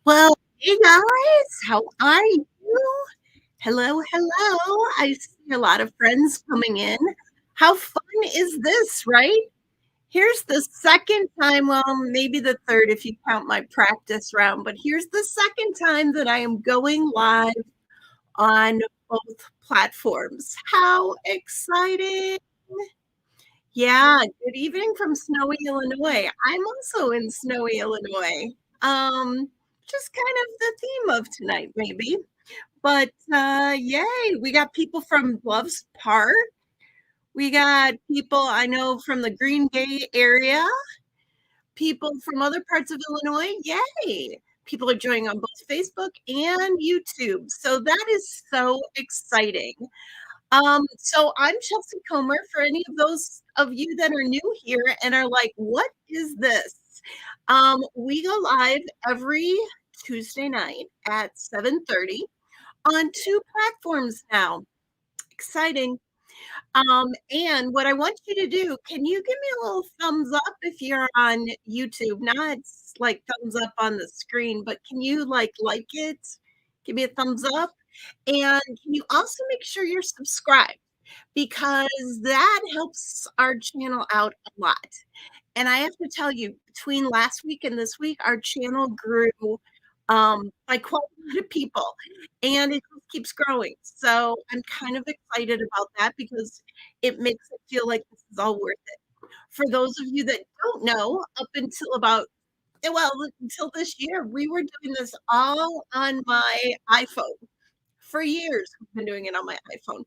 Well, hey guys, how are you? Hello, hello. I see a lot of friends coming in. How fun is this, right? Here's the second time, well, maybe the third if you count my practice round, but here's the second time that I am going live on both platforms. How exciting! Yeah, good evening from snowy Illinois. I'm also in snowy Illinois. Just kind of the theme of tonight, maybe. But yay, we got people from Gloves Park. We got people I know from the Green Bay area, people from other parts of Illinois. Yay. People are joining on both Facebook and YouTube. So that is so exciting. So I'm Chelsea Comer. For any of those of you that are new here and are like, what is this? We go live every Tuesday night at 7:30 on two platforms now. Exciting. And what I want you to do, can you give me a little thumbs up if you're on YouTube? Not like thumbs up on the screen, but can you like it? Give me a thumbs up. And can you also make sure you're subscribed? Because that helps our channel out a lot. And I have to tell you, between last week and this week, our channel grew by quite a lot of people, and it just keeps growing. So I'm kind of excited about that because it makes it feel like this is all worth it. For those of you that don't know, up until about well, until this year, we were doing this all on my iPhone. For years, I've been doing it on my iPhone.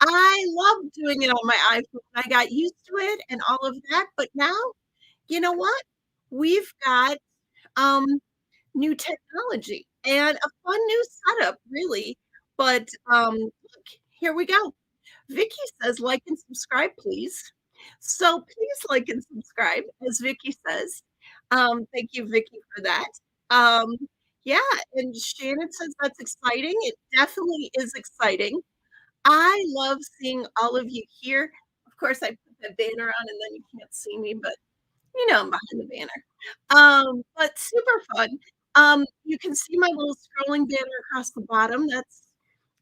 I love doing it on my iPhone. I got used to it and all of that, but now, you know what? We've got um new technology and a fun new setup, really. But look, here we go. Vicky says, like and subscribe, please. So please like and subscribe, as Vicky says. Thank you, Vicky, for that. Um, yeah, and Shannon says that's exciting. It definitely is exciting. I love seeing all of you here. Of course, I put the banner on and then you can't see me, but you know I'm behind the banner. But super fun. You can see my little scrolling banner across the bottom. That's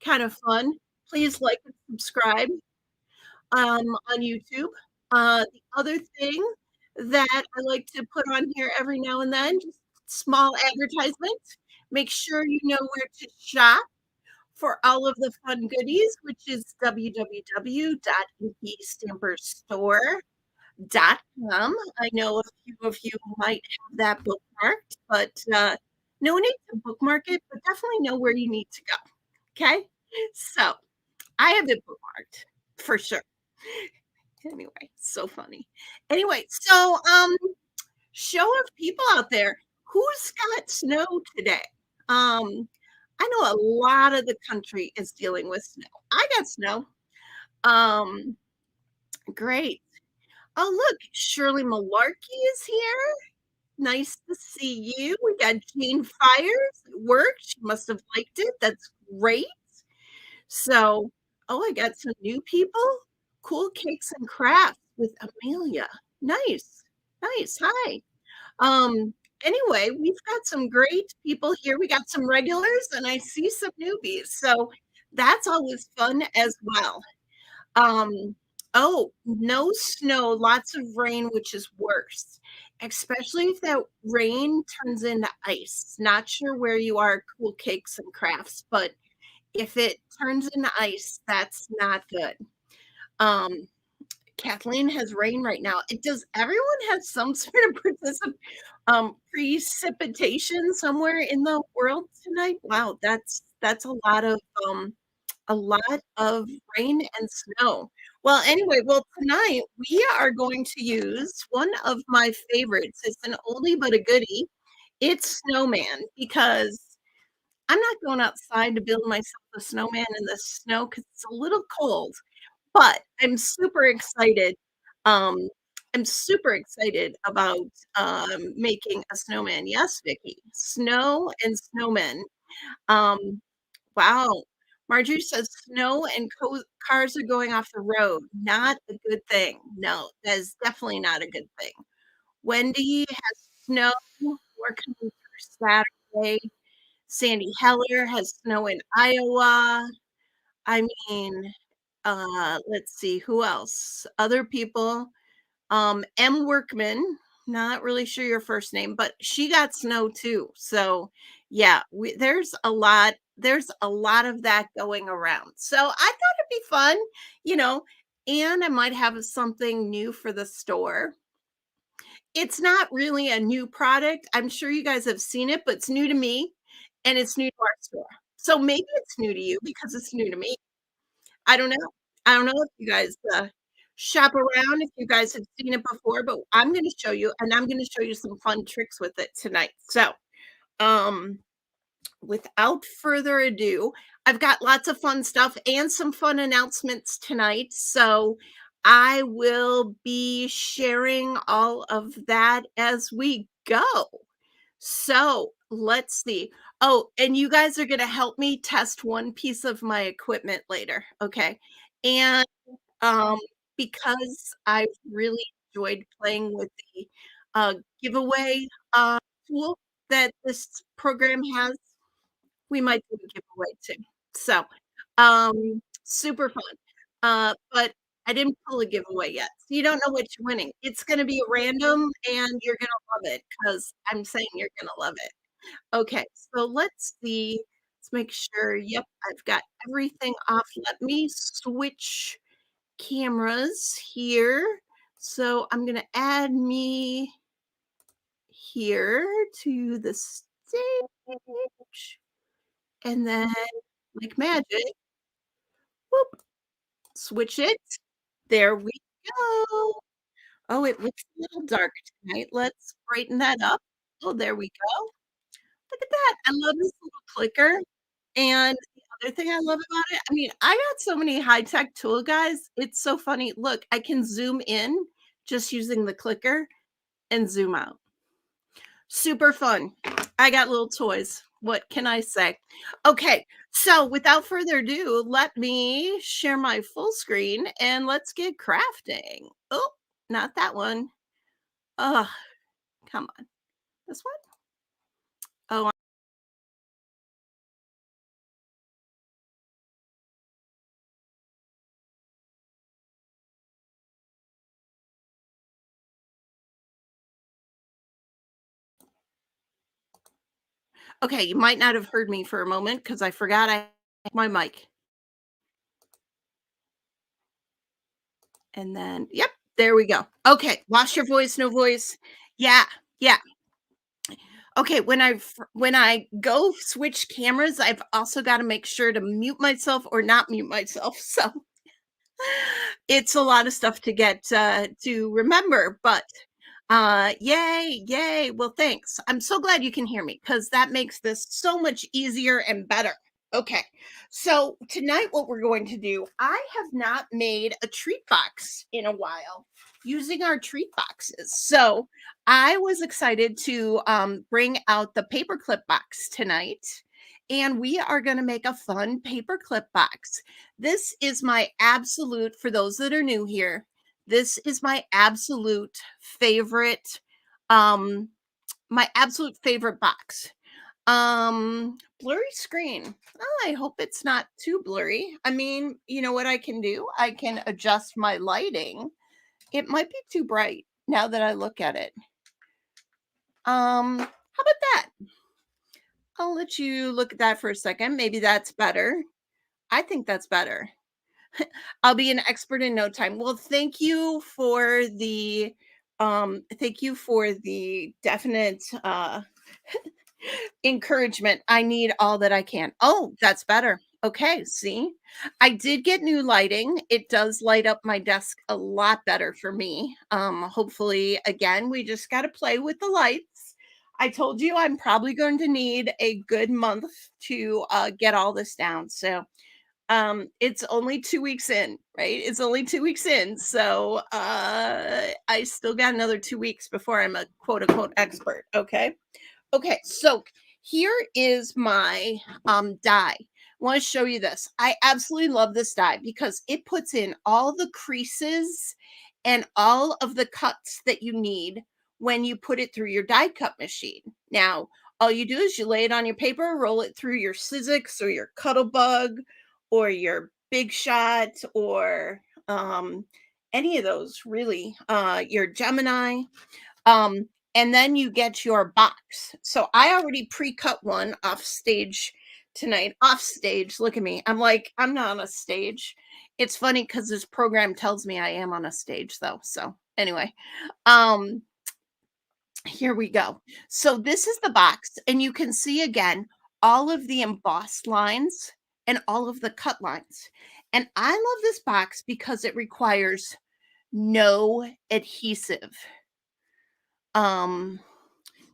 kind of fun. Please like and subscribe on YouTube. The other thing that I like to put on here every now and then, just small advertisement. Make sure you know where to shop for all of the fun goodies, which is www.InkyStamperstore.com. I know a few of you might have that bookmarked, but no need to bookmark it, but definitely know where you need to go. Okay. So I have it bookmarked for sure. Anyway, so funny. Anyway, so show of people out there, who's got snow today? I know a lot of the country is dealing with snow. I got snow. Um, great. Oh, look, Shirley Malarkey is here. Nice to see you. We got Jane Fires at work. She must have liked it. That's great. So, oh, I got some new people. Cool Cakes and Crafts with Amelia. Nice. Nice. Hi. Anyway, we've got some great people here. We got some regulars and I see some newbies. So that's always fun as well. Um, oh, no snow, lots of rain, which is worse, especially if that rain turns into ice. Not sure where you are, Cool Cakes and Crafts, but if it turns into ice, that's not good. Um, Kathleen has rain right now. Does everyone have some sort of precipitation somewhere in the world tonight? Wow, that's a lot of rain and snow. Well, anyway, well, tonight we are going to use one of my favorites. It's an oldie but a goodie. It's Snowman because I'm not going outside to build myself a snowman in the snow because it's a little cold. But um, I'm super excited about, making a snowman. Yes, Vicky, snow and snowmen. Um, wow. Marjorie says snow and cars are going off the road. Not a good thing. No, that is definitely not a good thing. Wendy has snow. We're coming through Saturday. day. Sandy Heller has snow in Iowa. I mean, let's see, who else? Other people. M. Workman, not really sure your first name, but she got snow too. So yeah, there's a lot of that going around. So I thought it'd be fun, you know, and I might have something new for the store. It's not really a new product. I'm sure you guys have seen it, but it's new to me and it's new to our store. So maybe it's new to you because it's new to me. I don't know. I don't know if you guys, shop around, if you guys have seen it before, but I'm gonna show you, and I'm gonna show you some fun tricks with it tonight. So, um, without further ado, I've got lots of fun stuff and some fun announcements tonight. So, I will be sharing all of that as we go. So, let's see. Oh, and you guys are gonna help me test one piece of my equipment later, okay? And um, because I've really enjoyed playing with the, giveaway, tool that this program has. We might do a giveaway too. So, super fun. But I didn't pull a giveaway yet. So you don't know what you're winning. It's gonna be random, and you're gonna love it because 'cause I'm saying you're gonna love it. Okay, so let's see. Let's make sure. Yep, I've got everything off. Let me switch cameras here. So I'm gonna add me here to the stage, and then like magic, whoop, switch it. There we go. Oh, it looks a little dark tonight. Let's brighten that up. Oh, there we go. Look at that. I love this little clicker. And the other thing I love about it, I mean, I got so many high-tech tool guys. It's so funny. Look, I can zoom in just using the clicker and zoom out. Super fun. I got little toys. What can I say? Okay, so without further ado, let me share my full screen and let's get crafting. Oh, not that one. Oh, come on. This one? Oh, okay. You might not have heard me for a moment because I forgot I had my mic. And then, yep, there we go. Okay, lost your voice, no voice. Yeah, yeah. Okay, when I go switch cameras, I've also got to make sure to mute myself or not mute myself. So it's a lot of stuff to get to remember, but yay, yay. Well, thanks. I'm so glad you can hear me because that makes this so much easier and better. Okay, so tonight, what we're going to do, I have not made a treat box in a while using our treat boxes. So I was excited to bring out the paperclip box tonight. And we are going to make a fun paperclip box. This is my absolute, for those that are new here, this is um, my absolute favorite box. Blurry screen. Oh, I hope it's not too blurry. I mean, you know what I can do? I can adjust my lighting. It might be too bright now that I look at it. How about that? I'll let you look at that for a second. Maybe that's better. I think that's better. I'll be an expert in no time. Well, thank you for the definite encouragement. I need all that I can. Oh, that's better. Okay, see? I did get new lighting. It does light up my desk a lot better for me. Hopefully, again, we just got to play with the lights. I told you I'm probably going to need a good month to get all this down. So, it's only 2 weeks in, right? It's only 2 weeks in. So, I still got another 2 weeks before I'm a quote unquote expert, okay? Okay, so here is my die. I want to show you this. I absolutely love this die because it puts in all the creases and all of the cuts that you need when you put it through your die cut machine. Now, All you do is you lay it on your paper, roll it through your Sizzix or your Cuttlebug or your Big Shot or any of those really, your Gemini. Um, and then you get your box. So I already pre-cut one off stage tonight. Off stage. Look at me. I'm like, I'm not on a stage. It's funny because this program tells me I am on a stage though. So anyway, um, here we go. So this is the box, and you can see again all of the embossed lines and all of the cut lines. And I love this box because it requires no adhesive. Um,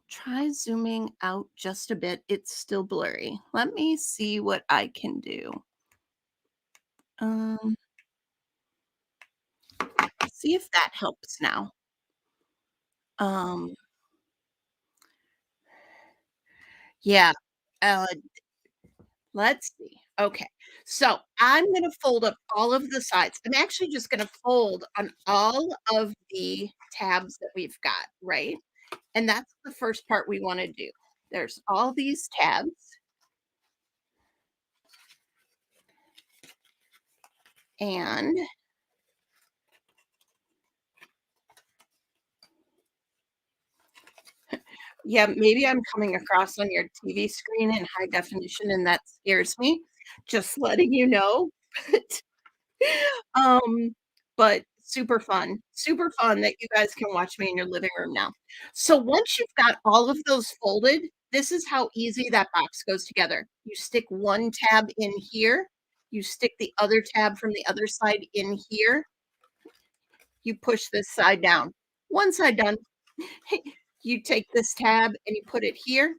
Try zooming out just a bit. It's still blurry. Let me see what I can do. Um, See if that helps now. Um, yeah. Uh, let's see. Okay. So I'm going to fold up all of the sides. I'm actually just going to fold on all of the tabs that we've got, right? And that's the first part we want to do. There's all these tabs. And yeah, maybe I'm coming across on your TV screen in high definition, and that scares me. Just letting you know. Um, but super fun that you guys can watch me in your living room now. So once you've got all of those folded, this is how easy that box goes together. You stick one tab in here, you stick the other tab from the other side in here, you push this side down. One side done. You take this tab and you put it here,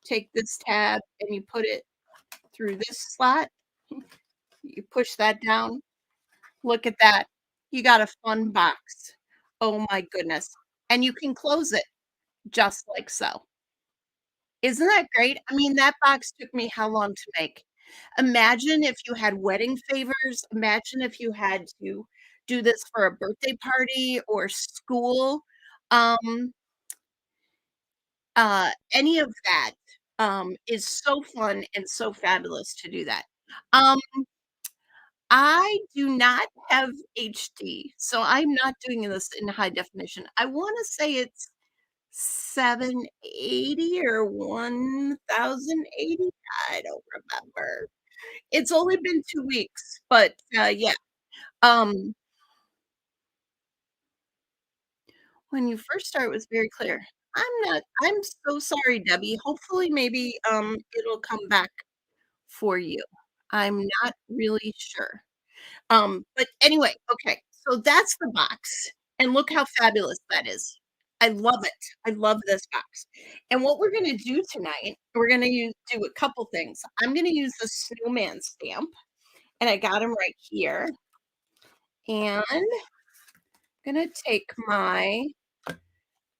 take this tab and you put it through this slot. You push that down. Look at that. You got a fun box. Oh my goodness. And you can close it just like so. Isn't that great? I mean, that box took me how long to make? Imagine if you had wedding favors. Imagine if you had to do this for a birthday party or school. Um, any of that is so fun and so fabulous to do that. Um, I do not have HD, so I'm not doing this in high definition. I wanna say it's 780 or 1080. I don't remember. It's only been 2 weeks, but, yeah. Um, when you first start, it was very clear. I'm so sorry, Debbie. Hopefully, maybe, it'll come back for you. I'm not really sure. But anyway, okay, so that's the box, and look how fabulous that is. I love it. I love this box. And what we're gonna do tonight, we're gonna do a couple things. I'm gonna use the snowman stamp, and I got him right here, and I'm gonna take my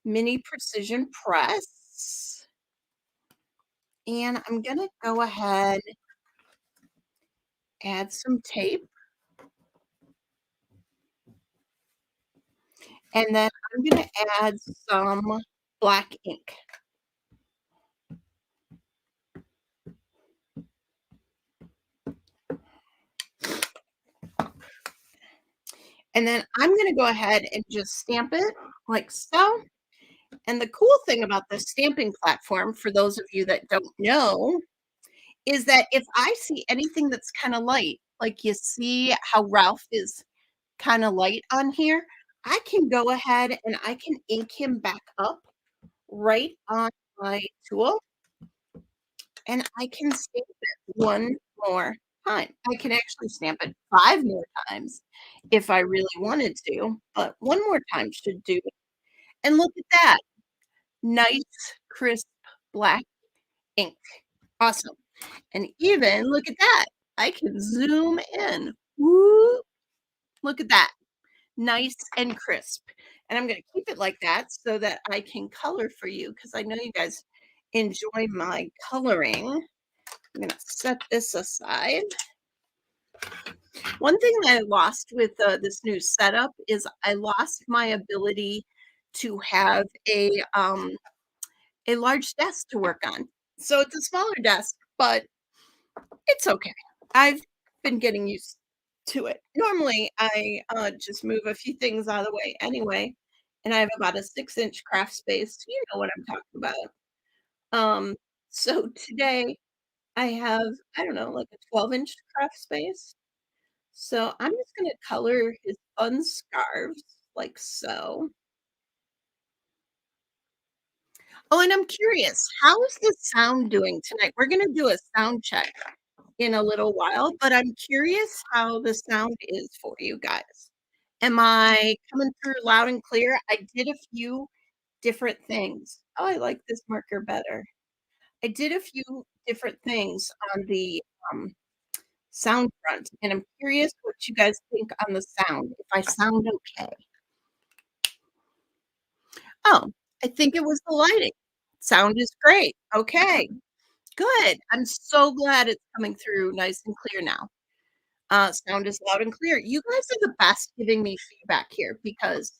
mini precision press, and I'm gonna go ahead, add some tape, and then I'm gonna add some black ink. And then I'm gonna go ahead and just stamp it like so. And the cool thing about the stamping platform, for those of you that don't know, is that if I see anything that's kind of light, like you see how Ralph is kind of light on here, I can go ahead and I can ink him back up right on my tool, and I can stamp it one more time. I can actually stamp it 5 more times if I really wanted to, but one more time should do it. And look at that. Nice, crisp black ink. Awesome. And even look at that. I can zoom in. Woo! Look at that. Nice and crisp. And I'm going to keep it like that so that I can color for you because I know you guys enjoy my coloring. I'm going to set this aside. One thing that I lost with this new setup is I lost my ability to have a large desk to work on. So it's a smaller desk, but it's okay. I've been getting used to it. Normally, I just move a few things out of the way anyway, and I have about a 6-inch craft space. You know what I'm talking about. Um, so today I have, I don't know, like a 12-inch craft space. So I'm just gonna color his fun scarves like so. Oh, and I'm curious, how is the sound doing tonight? We're gonna do a sound check in a little while, but I'm curious how the sound is for you guys. Am I coming through loud and clear? I did a few different things. Oh, I like this marker better. I did a few different things on the um, sound front, and I'm curious what you guys think on the sound, if I sound okay. Oh, I think it was the lighting. Sound is great. Okay, good. I'm so glad it's coming through nice and clear now. Sound is loud and clear. You guys are the best giving me feedback here because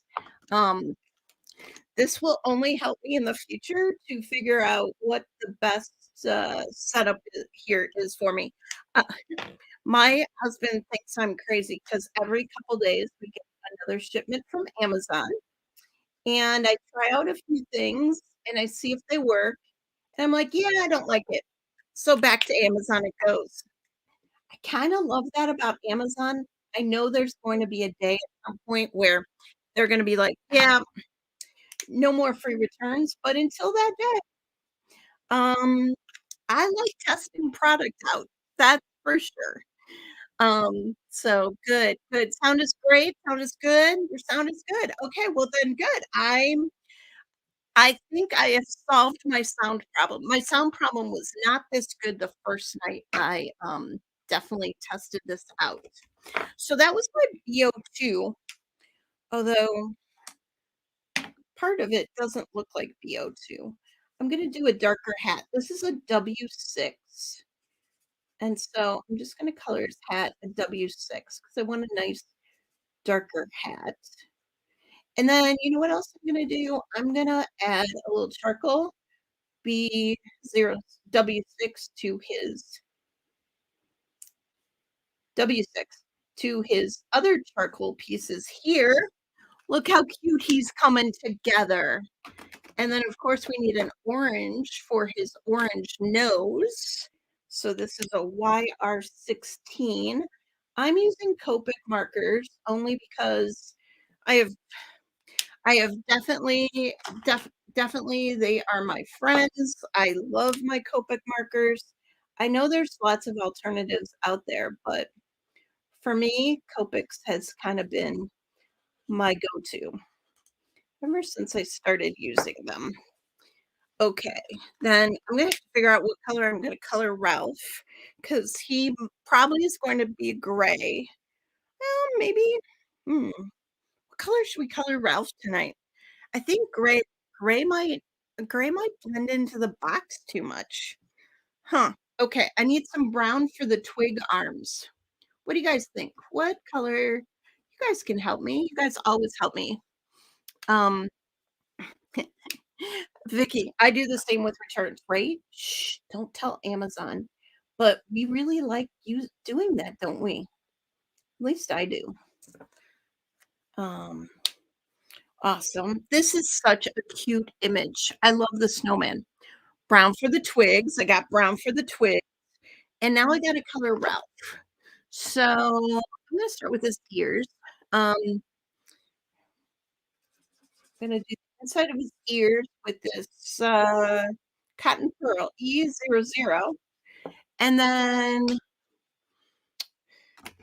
um, this will only help me in the future to figure out what the best setup here is for me. Uh, my husband thinks I'm crazy because every couple days we get another shipment from Amazon, and I try out a few things and I see if they work, and I'm like, yeah, I don't like it. So back to Amazon it goes. I kinda love that about Amazon. I know there's going to be a day at some point where they're gonna be like, "Yeah, no more free returns," but until that day, um, I like testing product out, that's for sure. So good, good. Sound is great, sound is good, your sound is good. Okay, well then good. I think I have solved my sound problem. My sound problem was not this good the first night I, definitely tested this out. So that was my BO2, although part of it doesn't look like BO2. I'm gonna do a darker hat. This is a W6, and so I'm just gonna color his hat a W6 because I want a nice darker hat. And then you know what else I'm gonna do? I'm gonna add a little charcoal, B0 W6 to his W6 to his other charcoal pieces here. Look how cute he's coming together. And then, of course, we need an orange for his orange nose. So this is a YR16. I'm using Copic markers only because I have I have definitely they are my friends. I love my Copic markers. I know there's lots of alternatives out there, but for me, Copics has kind of been my go-to ever since I started using them. Okay, then I'm gonna have to figure out what color I'm gonna color Ralph, because probably is going to be gray. Well, maybe what color should we color Ralph tonight? I think gray might gray might blend into the box too much. Huh, okay, I need some brown for the twig arms. What do you guys think? What color you guys can help me. You guys always help me. Um Vicky, I do the same with returns, right? Shh, don't tell Amazon. But we really like you doing that, don't we? At least I do. Um, awesome. This is such a cute image. I love the snowman. Brown for the twigs. I got brown for the twig. And now I got to color Ralph. So I'm gonna start with his ears. Gonna do the inside of his ears with this cotton pearl E00. And then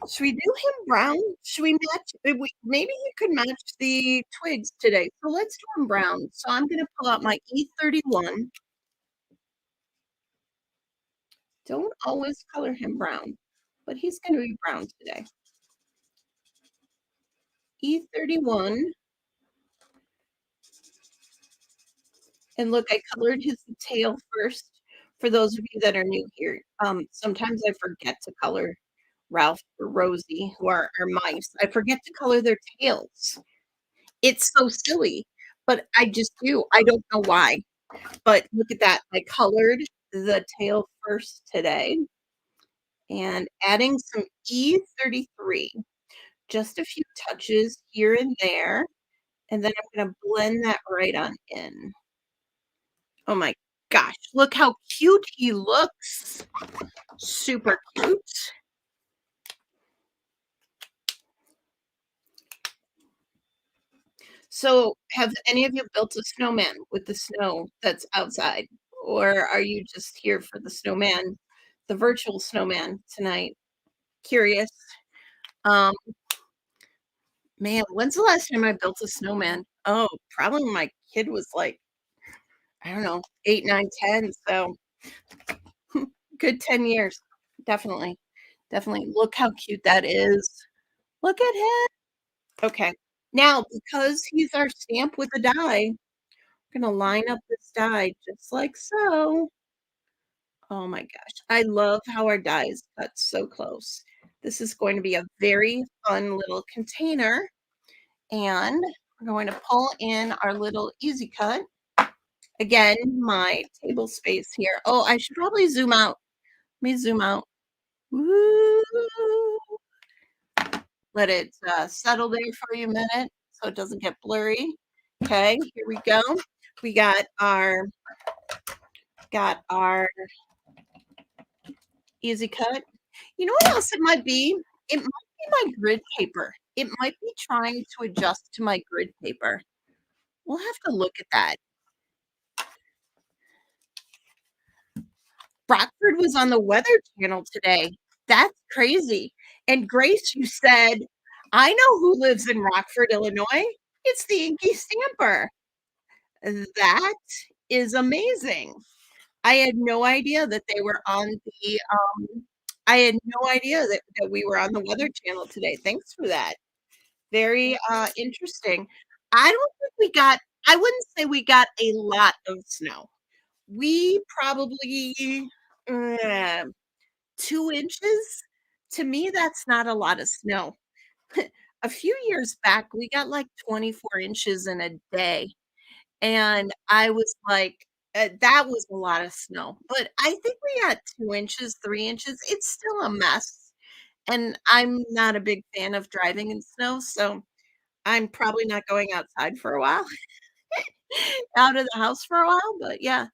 should we do him brown? Should we match? Maybe he could match the twigs today. So let's do him brown. So I'm going to pull out my E31. Don't always color him brown, but he's going to be brown today. E31. And look, I colored his tail first. For those of you that are new here, sometimes I forget to color Ralph or Rosie, who are our mice. I forget to color their tails. It's so silly, but I just do. I don't know why. But look at that. I colored the tail first today and adding some E33, just a few touches here and there, and then I'm gonna blend that right on in. Oh my gosh, look how cute he looks. Super cute. So, have any of you built a snowman with the snow that's outside? Or are you just here for the snowman, the virtual snowman tonight? Curious. Um, Man, when's the last time I built a snowman? Oh, probably when my kid was like, I don't know, 8, 9, 10. So good 10 years. Definitely. Definitely. Look how cute that is. Look at him. Okay. Now, because he's our stamp with a die, I'm gonna line up this die just like so. Oh my gosh. I love how our die is cut so close. This is going to be a very fun little container. And we're going to pull in our little easy cut. Again, my table space here. Oh, I should probably zoom out. Let me zoom out. Woo. Let it settle there for a minute so it doesn't get blurry. Okay, here we go. We got our easy cut. You know what else it might be? It might be my grid paper. It might be trying to adjust to my grid paper. We'll have to look at that. Rockford was on the Weather Channel today. That's crazy. And Grace, you said, I know who lives in Rockford, Illinois. It's the Inky Stamper. That is amazing. I had no idea that they were on I had no idea that we were on the Weather Channel today. Thanks for that. Very interesting. I don't think I wouldn't say we got a lot of snow. We probably uh, 2 inches? To me, that's not a lot of snow. A few years back, we got like 24 inches in a day, and I was like, that was a lot of snow, but I think we got 2 inches, 3 inches. It's still a mess, and I'm not a big fan of driving in snow, so I'm probably not going outside for a while, out of the house for a while, but yeah.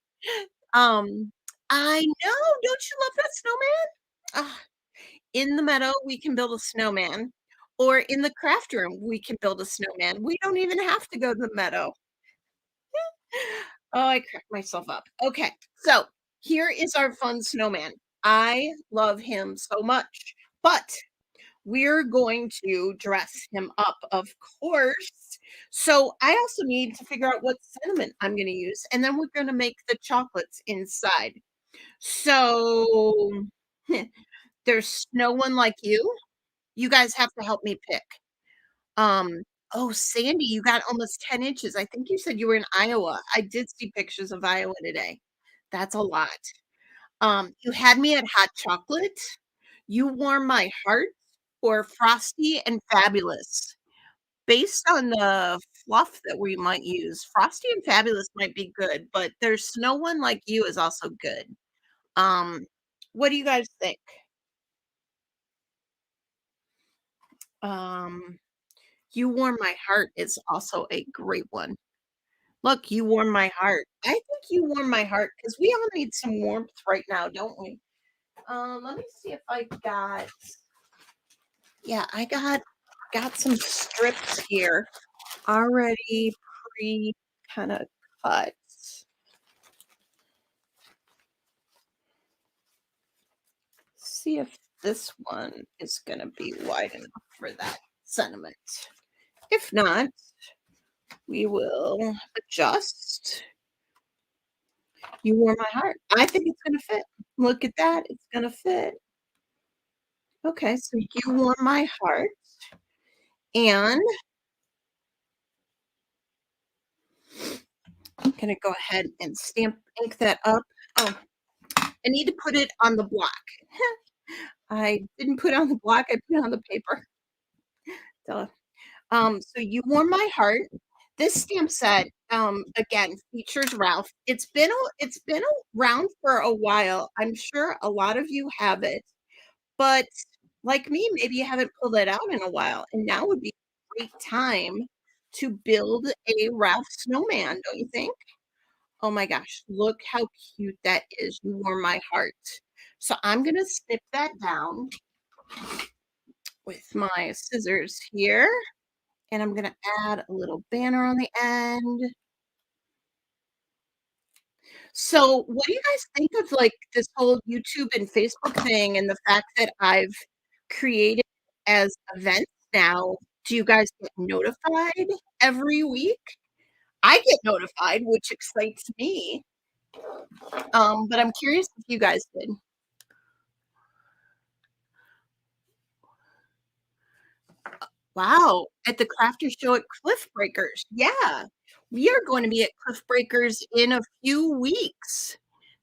Um, I know, don't you love that snowman? Ah, in the meadow, we can build a snowman, or in the craft room, we can build a snowman. We don't even have to go to the meadow. Oh, I cracked myself up. Okay, so here is our fun snowman. I love him so much, but we're going to dress him up, of course. So I also need to figure out what sentiment I'm going to use, and then we're going to make the chocolates inside. So there's no one like you. You guys have to help me pick. Um, oh, Sandy, you got almost 10 inches. I think you said you were in Iowa. I did see pictures of Iowa today. That's a lot. You had me at hot chocolate. You warm my heart, or frosty and fabulous. Based on the fluff that we might use, frosty and fabulous might be good, but there's no one like you is also good. Um, what do you guys think? Um, You Warm My Heart is also a great one. Look, You Warm My Heart. I think You Warm My Heart because we all need some warmth right now, don't we? Let me see if I got yeah, I got some strips here already pre kind of cut. See if this one is gonna be wide enough for that sentiment. If not, we will adjust. You Warm My Heart. I think it's gonna fit. Look at that, it's gonna fit. Okay, so You Warm My Heart, and I'm gonna go ahead and stamp ink that up. Oh, I need to put it on the block. I didn't put it on the block, I put it on the paper. Duh. So You Warm My Heart. This stamp set, again, features Ralph. It's been around for a while. I'm sure a lot of you have it, but like me, maybe you haven't pulled it out in a while, and now would be a great time to build a Ralph snowman, don't you think? Oh my gosh, look how cute that is. You warm my heart. So I'm gonna snip that down with my scissors here, and I'm gonna add a little banner on the end. So, what do you guys think of like this whole YouTube and Facebook thing and the fact that I've created as events now? Do you guys get notified every week? I get notified, which excites me. But I'm curious if you guys did. Wow, at the crafter show at Cliff Breakers. Yeah, we are going to be at Cliff Breakers in a few weeks.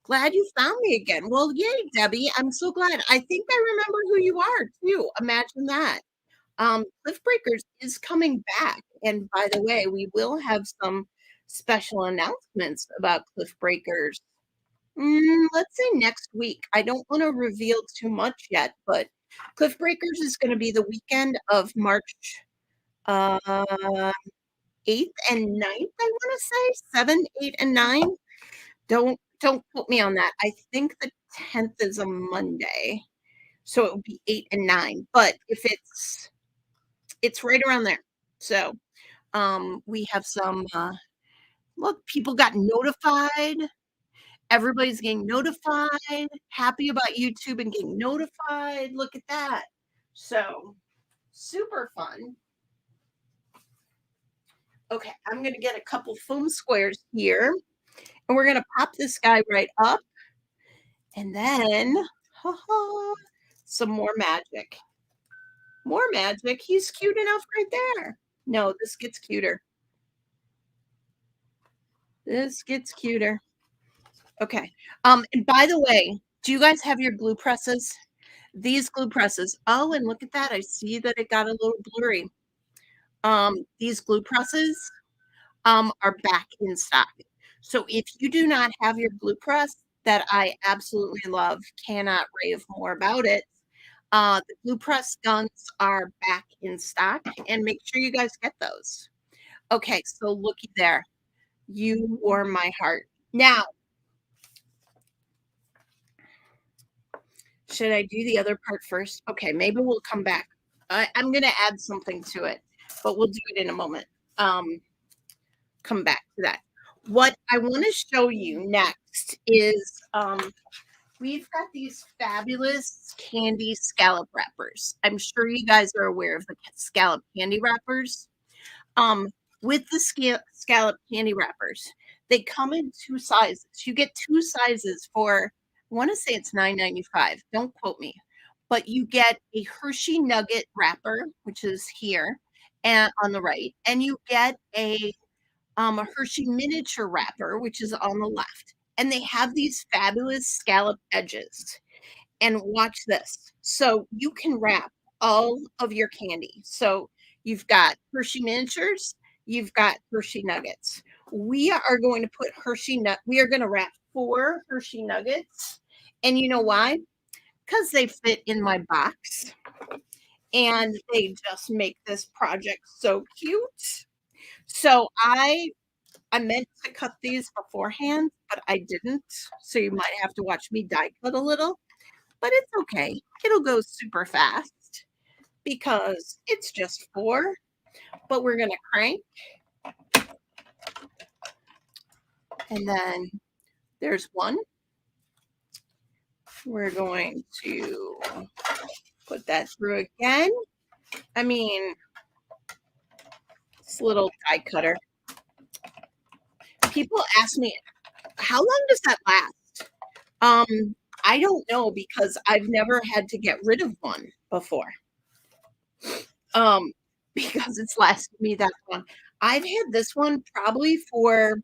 Glad you found me again. Well, yay, Debbie. I'm so glad. I think I remember who you are too. Imagine that. Cliff Breakers is coming back. And by the way, we will have some special announcements about Cliff Breakers. Let's say next week. I don't want to reveal too much yet, but Cliff Breakers is going to be the weekend of March uh, 8th and 9th, I want to say 7, 8, and 9. Don't quote me on that. I think the 10th is a Monday, so it would be 8 and 9. But if it's right around there. So we have some look, people got notified. Everybody's getting notified, happy about YouTube and getting notified. Look at that. So super fun. Okay, I'm gonna get a couple foam squares here, and we're gonna pop this guy right up, and then some more magic. More magic. He's cute enough right there. No, this gets cuter. This gets cuter. Okay. And by the way, do you guys have your glue presses? These glue presses. Oh, and look at that. I see that it got a little blurry. These glue presses are back in stock. So if you do not have your glue press that I absolutely love, cannot rave more about it. The glue press guns are back in stock, and make sure you guys get those. Okay, so looky there. You warm my heart. Now, should I do the other part first? Okay, maybe we'll come back. I'm going to add something to it, but we'll do it in a moment. Come back to that. What I want to show you next is we've got these fabulous candy scallop wrappers. I'm sure you guys are aware of the scallop candy wrappers. Um, with the scallop candy wrappers, they come in two sizes. You get two sizes for, I want to say it's $9.95. Don't quote me, but you get a Hershey Nugget wrapper, which is here and on the right, and you get a Hershey miniature wrapper, which is on the left. And they have these fabulous scallop edges. And watch this. So you can wrap all of your candy. So you've got Hershey miniatures, you've got Hershey nuggets. We are going to put we are going to wrap 4 Hershey nuggets. And you know why? Because they fit in my box and they just make this project so cute. So I meant to cut these beforehand, but I didn't. So you might have to watch me die cut a little, but it's okay. It'll go super fast because it's just 4, but we're going to crank. And then there's 1. We're going to put that through again. I mean, this little die cutter. People ask me, how long does that last? I don't know because I've never had to get rid of one before. Because it's lasted me that long. I've had this one probably for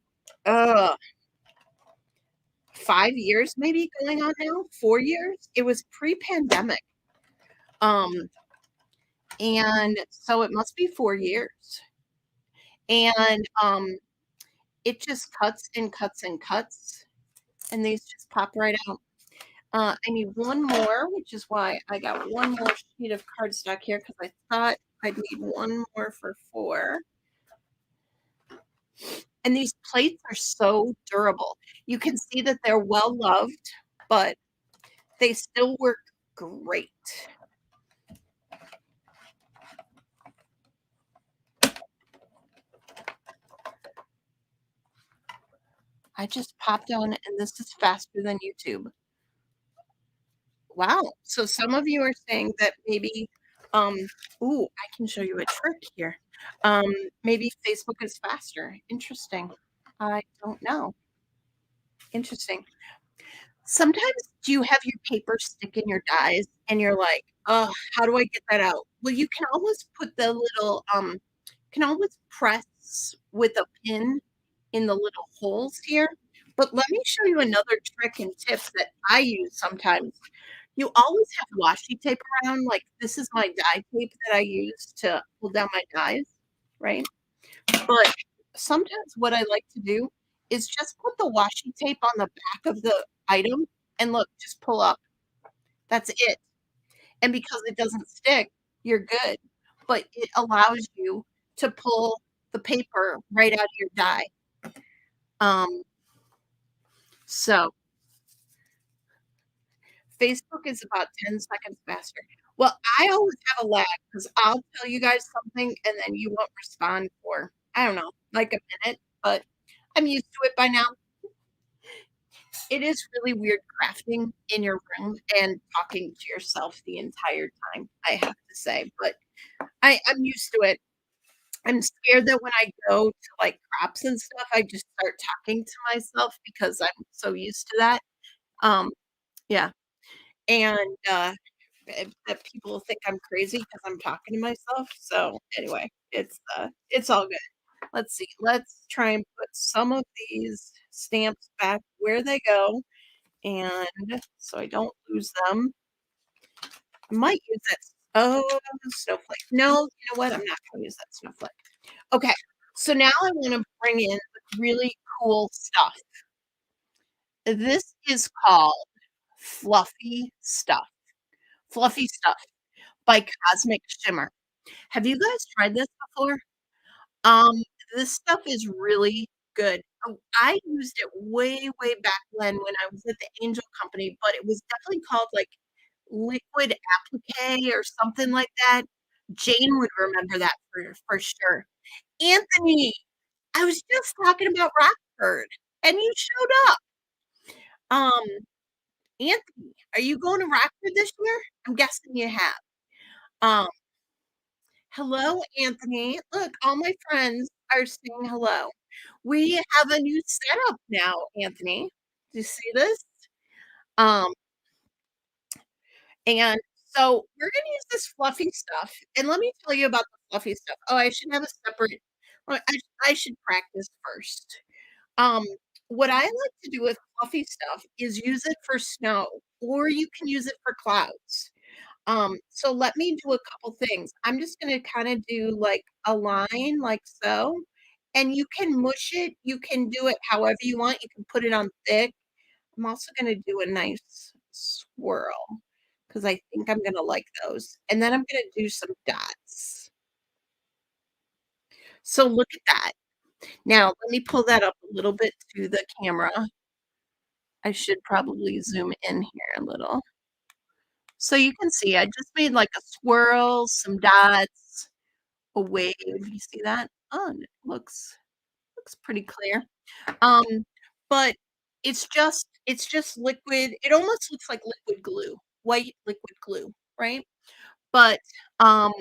5 years, maybe going on now, 4 years. It was pre-pandemic. And so it must be 4 years. and, it just cuts and cuts and cuts, and these just pop right out. I need one more, which is why I got one more sheet of cardstock here because I thought I'd need one more for 4. And these plates are so durable. You can see that they're well loved, but they still work great. I just popped on, and this is faster than YouTube. Wow. So some of you are saying that maybe, um, ooh, I can show you a trick here. Um, maybe Facebook is faster. Interesting. I don't know. Interesting. Sometimes do you have your paper stick in your dies and you're like, "Oh, how do I get that out?" Well, you can always put the little, can always press with a pin in the little holes here. But let me show you another trick and tips that I use sometimes. You always have washi tape around, like, this is my die tape that I use to hold down my dies, right? But sometimes what I like to do is just put the washi tape on the back of the item and look, just pull up. That's it. And because it doesn't stick, you're good. But it allows you to pull the paper right out of your die. Um, so Facebook is about 10 seconds faster. Well, I always have a lag because I'll tell you guys something and then you won't respond for, I don't know, like a minute, but I'm used to it by now. It is really weird crafting in your room and talking to yourself the entire time, I have to say, but I'm used to it. I'm scared that when I go to, like, crops and stuff, I just start talking to myself because I'm so used to that. Um, yeah, and, that people think I'm crazy because 'cause I'm talking to myself, so anyway, it's all good. Let's see, let's try and put some of these stamps back where they go, and so I don't lose them. I might use that snowflake. No, you know what? I'm not gonna use that snowflake. Okay, so now I wanna bring in really cool stuff. This is called Fluffy Stuff. Fluffy Stuff by Cosmic Shimmer. Have you guys tried this before? Um, this stuff is really good. Oh, I used it way, way back when I was at the Angel Company, but it was definitely called, like, liquid applique or something like that. Jane would remember that for sure. Anthony, I was just talking about Rockford, and you showed up. Um, Anthony, are you going to Rockford this year? I'm guessing you have. Um, hello, Anthony. Look, all my friends are saying hello. We have a new setup now, Anthony. Do you see this? Um, and so we're gonna use this fluffy stuff, and let me tell you about the fluffy stuff. Oh, I should have a separate I should practice first. Um, what I like to do with fluffy stuff is use it for snow, or you can use it for clouds. So let me do a couple things. I'm just gonna kinda do, like, a line like so, and you can mush it, you can do it however you want, you can put it on thick. I'm also gonna do a nice swirl because I think I'm gonna like those, and then I'm gonna do some dots. So look at that. Now let me pull that up a little bit to the camera. I should probably zoom in here a little. So you can see I just made like a swirl, some dots, a wave. You see that? Oh, and it looks pretty clear. Um, but it's just liquid. It almost looks like liquid glue, white liquid glue, right? But um,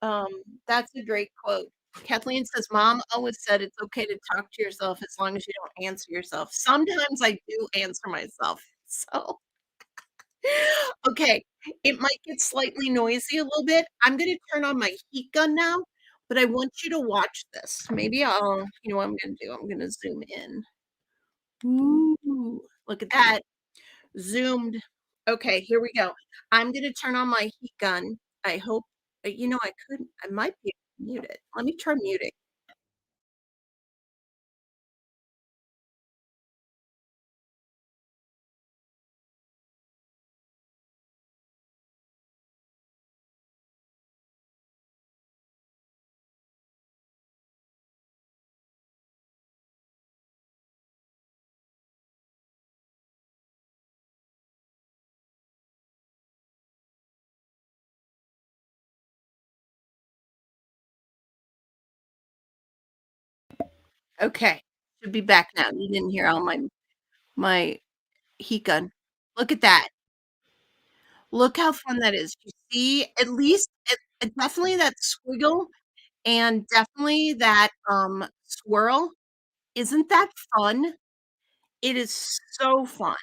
um, that's a great quote. Kathleen says, "Mom always said it's okay to talk to yourself as long as you don't answer yourself." Sometimes I do answer myself. So okay, it might get slightly noisy a little bit. I'm gonna turn on my heat gun now, but I want you to watch this. Maybe I'll you know what I'm gonna do? I'm gonna zoom in. Ooh, look at that. Zoomed. Okay, here we go. I'm gonna turn on my heat gun. I hope. I might be able to mute it. Let me try muting. Okay. Should be back now. You didn't hear all my heat gun. Look at that. Look how fun that is. You see, at least definitely that squiggle and definitely that, swirl. Isn't that fun? It is so fun.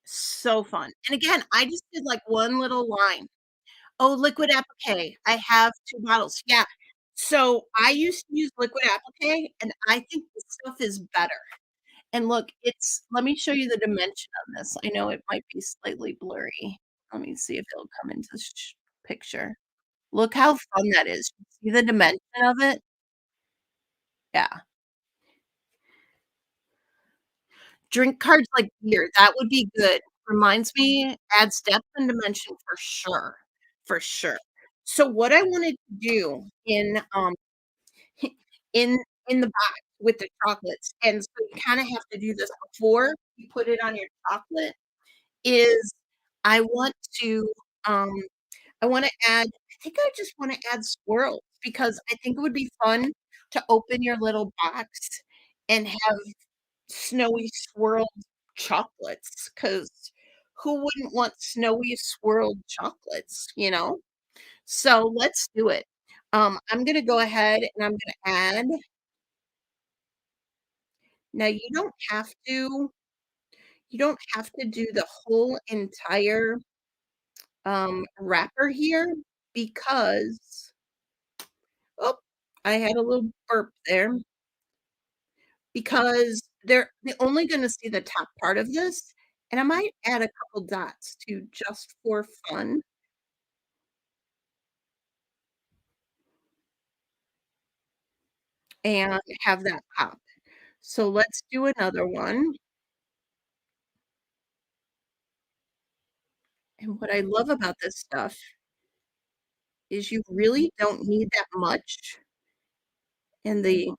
So fun. And again, I just did, like, one little line. Oh, liquid applique. I have 2 bottles. Yeah. So, I used to use liquid applique, and I think this stuff is better. And look, it's let me show you the dimension on this. I know it might be slightly blurry. Let me see if it'll come into picture. Look how fun that is. See the dimension of it? Yeah. Drink cards like beer, that would be good. Reminds me, adds depth and dimension for sure. So what I wanted to do in the box with the chocolates, and so you kinda have to do this before you put it on your chocolate, is I want to, um, I wanna add I think I just wanna add swirls because I think it would be fun to open your little box and have snowy swirled chocolates, because who wouldn't want snowy swirled chocolates, you know? So, let's do it. I'm gonna go ahead and I'm gonna add now you don't have to do the whole entire, wrapper here because oh, I had a little burp there, because they're only gonna see the top part of this, and I might add a couple dots too just for fun and have that pop. So let's do another one, and what I love about this stuff is you really don't need that much in the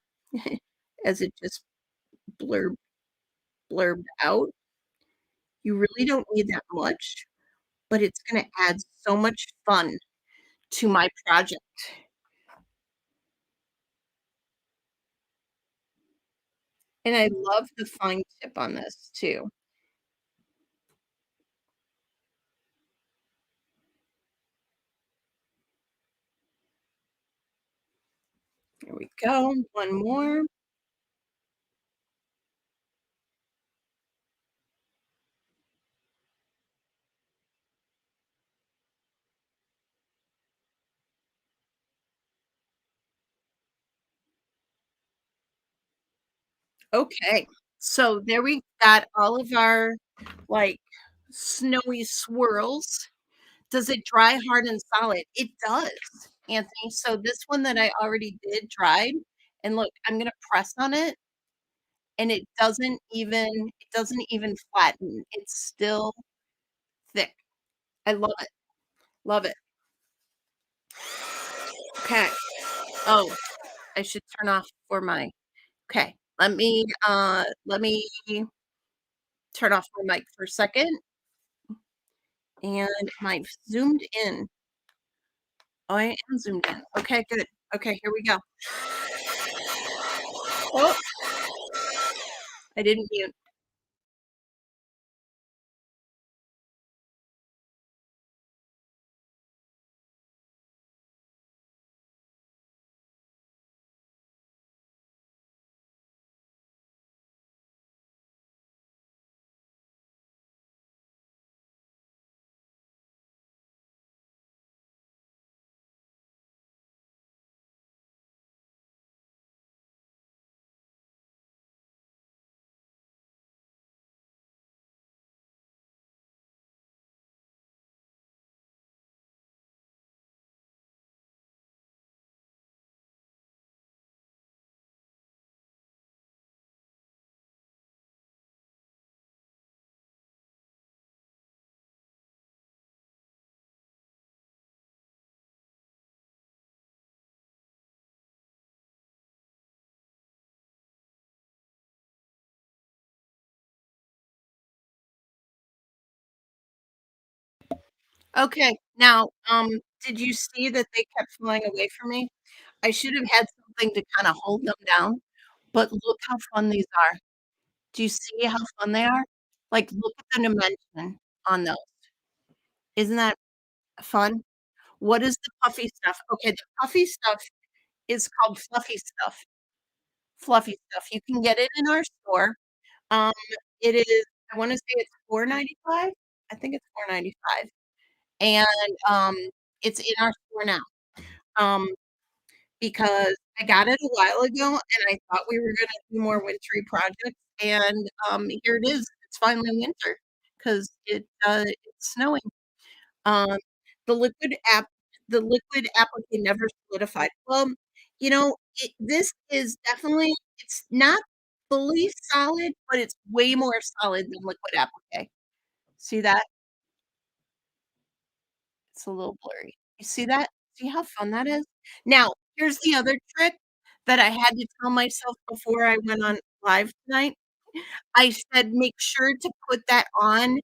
as it just blurbed out, you really don't need that much, but it's gonna add so much fun to my project, and I love the fine tip on this too. Here we go, one more. Okay, so there we got all of our, like, snowy swirls. Does it dry hard and solid? It does, Anthony. So this one that I already did dried, and look, I'm gonna press on it, and it doesn't even flatten. It's still thick. I love it. Love it. Okay. Oh, I should turn off for my okay. Let me turn off my mic for a second, and am I zoomed in? Oh, I am zoomed in. Okay, good. Okay, here we go. Oh, I didn't mute. Okay, now, did you see that they kept flying away from me? I should have had something to kinda hold them down, but look how fun these are. Do you see how fun they are? Like, look at the dimension on those. Isn't that fun? What is the puffy stuff? Okay, the puffy stuff is called fluffy stuff. Fluffy stuff. You can get it in our store. Um, it is I wanna say it's 4.95. I think it's 4.95, and, it's in our store now. Um, because I got it a while ago, and I thought we were gonna do more wintry projects, and, here it is. It's finally winter 'cause it's snowing. Um, the the liquid applique never solidified. Well, this is definitely it's not fully solid, but it's way more solid than liquid applique. See that? It's a little blurry. You see that? See how fun that is? Now, here's the other trick that I had to tell myself before I went on live tonight. I said, "Make sure to put that on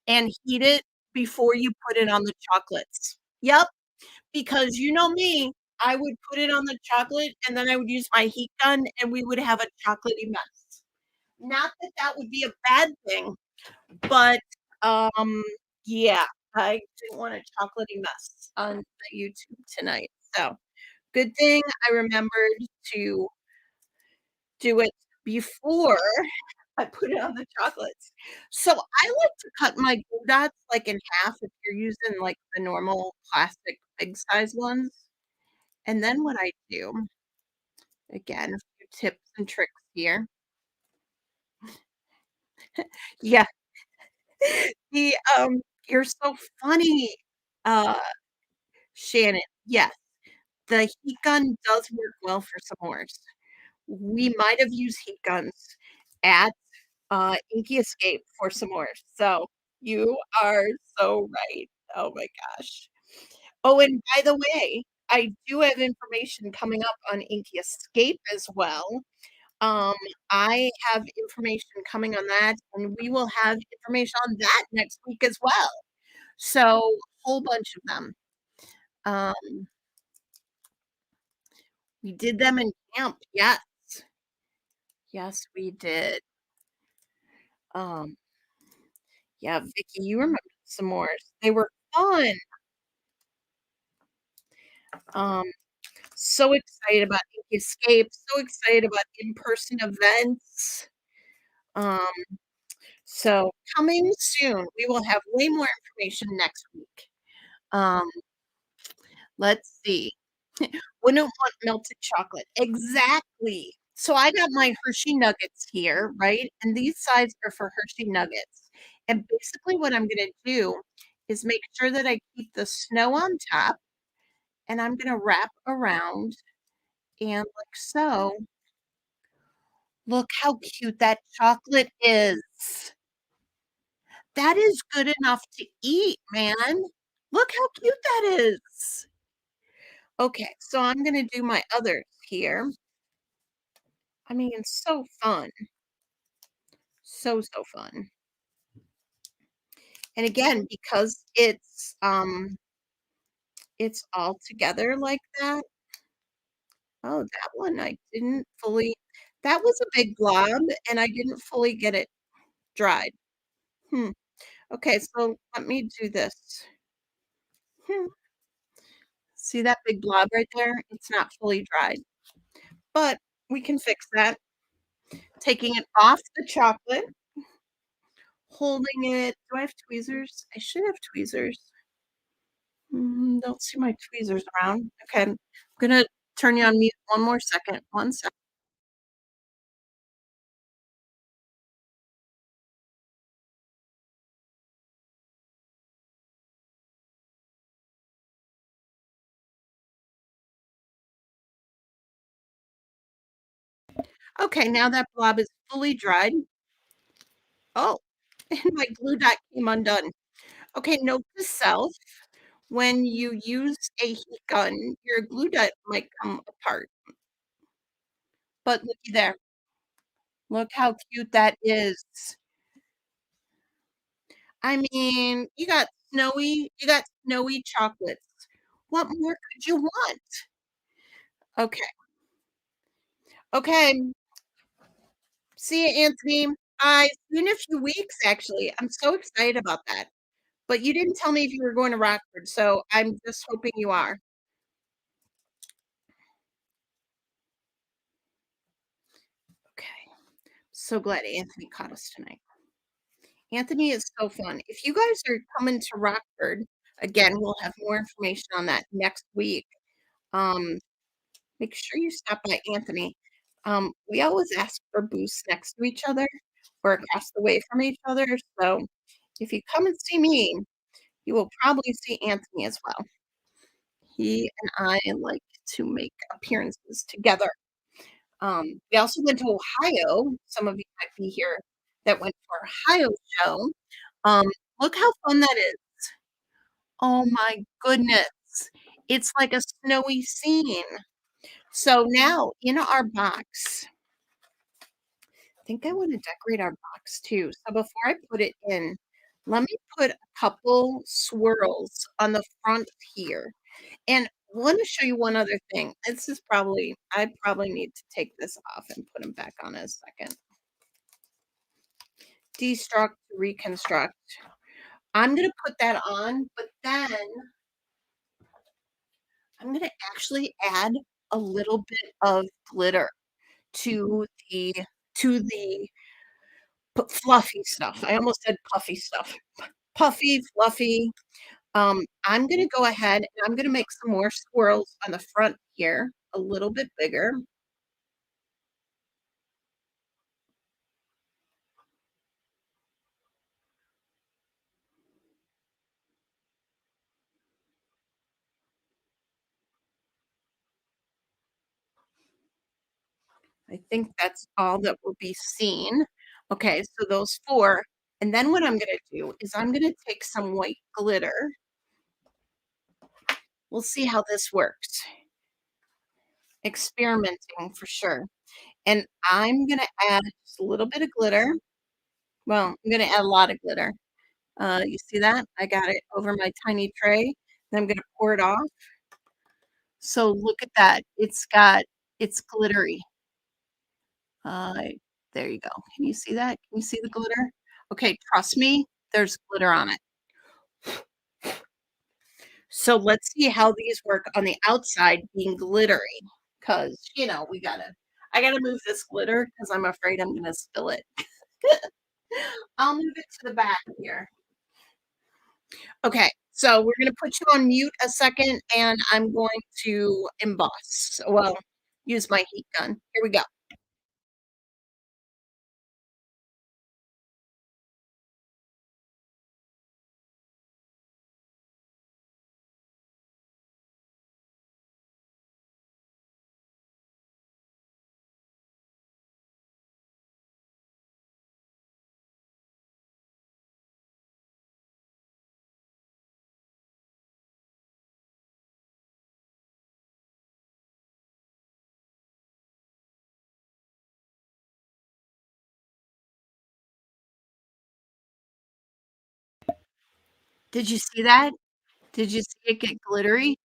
and heat it before you put it on the chocolates." Yep, because you know me, I would put it on the chocolate, and then I would use my heat gun, and we would have a chocolatey mess. Not that that would be a bad thing, but, um, yeah, I didn't want a chocolatey mess on the YouTube tonight, so good thing I remembered to do it before I put it on the chocolates. So, I like to cut my glue dots, like, in half if you're using, like, the normal plastic big size ones, and then what I do, again, a few tips and tricks here. Yeah, the, you're so funny, uh, Shannon. Yes, the heat gun does work well for s'mores. We might have used heat guns at, Inky Escape for s'mores, so you are so right. Oh my gosh. Oh, and by the way, I do have information coming up on Inky Escape as well. Um, I have information coming on that, and we will have information on that next week as well. So, whole bunch of them. Um, we did them in camp. Yes. Yes, we did. Um, yeah, Vicky, you remember the s'mores. They were fun. Um, so excited about Ink Escape, so excited about in-person events. Um, so coming soon, we will have way more information next week. Um, let's see. Wouldn't want melted chocolate. Exactly. So I got my Hershey Nuggets here, right? And these sides are for Hershey Nuggets. And basically what I'm gonna do is make sure that I keep the snow on top, and I'm gonna wrap around and like so. Look how cute that chocolate is. That is good enough to eat, man. Look how cute that is. Okay, so I'm gonna do my others here. I mean, it's so fun. So, so fun. And again, because it's all together like that. Oh, that one I didn't fully that was a big blob, and I didn't fully get it dried. Hmm. Okay, so let me do this. Hmm. See that big blob right there? It's not fully dried, but we can fix that. Taking it off the chocolate, holding it do I have tweezers? I should have tweezers. Don't see my tweezers around. Okay, I'm gonna turn you on mute one more second. One sec. Okay, now that blob is fully dried. Oh, and my glue dot came undone. Okay, note to self, when you use a heat gun, your glue dot might come apart. But looky there. Look how cute that is. I mean, you got snowy chocolates. What more could you want? Okay. Okay. See you, Anthony. Bye. See you in a few weeks, actually. I'm so excited about that. But you didn't tell me if you were going to Rockford, so I'm just hoping you are. Okay. So glad Anthony caught us tonight. Anthony is so fun. If you guys are coming to Rockford, again, we'll have more information on that next week. Um, Make sure you stop by Anthony. We always ask for booths next to each other or across the way from each other. So if you come and see me, you will probably see Anthony as well. He and I like to make appearances together. We also went to Ohio. Some of you might be here that went to our Ohio show. Um, Look how fun that is. Oh my goodness. It's like a snowy scene. So now in our box, I think I want to decorate our box too. So before I put it in, let me put a couple swirls on the front here. And I want to show you one other thing. I probably need to take this off and put them back on in a second. Destruct, reconstruct. I'm going to put that on, but then I'm going to actually add a little bit of glitter to the to the fluffy stuff. I almost said puffy stuff. Puffy, fluffy. I'm gonna go ahead and I'm gonna make some more swirls on the front here, a little bit bigger. I think that's all that will be seen. Okay, so those 4, and then what I'm gonna do is I'm gonna take some white glitter. We'll see how this works. Experimenting for sure. And I'm gonna add just a little bit of glitter. Well, I'm gonna add a lot of glitter. You see that? I got it over my tiny tray. Then I'm gonna pour it off. So look at that. It's glittery. Uh, there you go. Can you see that? Can you see the glitter? Okay, trust me, there's glitter on it. So let's see how these work on the outside being glittery. Cause I gotta move this glitter because I'm afraid I'm gonna spill it. I'll move it to the back here. Okay, so we're gonna put you on mute a second and I'm going to emboss. Well, use my heat gun. Here we go. Did you see that? Did you see it get glittery?